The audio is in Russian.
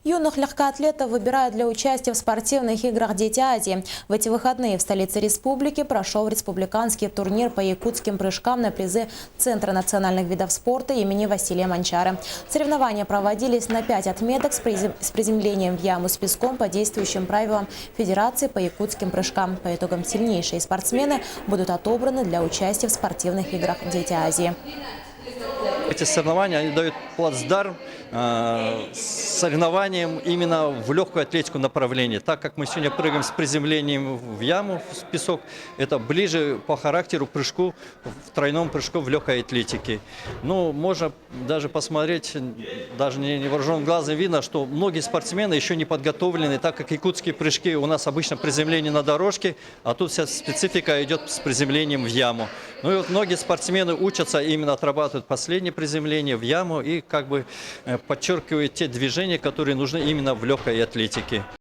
Юных легкоатлетов выбирают для участия в спортивных играх «Дети Азии». В эти выходные в столице республики прошел республиканский турнир по якутским прыжкам на призы Центра национальных видов спорта имени Василия Манчары. Соревнования проводились на 5 отметок с приземлением в яму с песком по действующим правилам Федерации по якутским прыжкам. По итогам сильнейшие спортсмены будут отобраны для участия в спортивных играх «Дети Азии». Эти соревнования они дают плацдарм соревнованиям именно в легкую атлетику направлении. Так как мы сегодня прыгаем с приземлением в яму, в песок, это ближе по характеру прыжку, в тройном прыжку в легкой атлетике. Ну, можно даже посмотреть, даже невооруженным глазом видно, что многие спортсмены еще не подготовлены, так как якутские прыжки у нас обычно приземление на дорожке, а тут вся специфика идет с приземлением в яму. Ну и вот многие спортсмены учатся именно отрабатывать последнее приземление в яму и как бы подчеркивают те движения, которые нужны именно в легкой атлетике.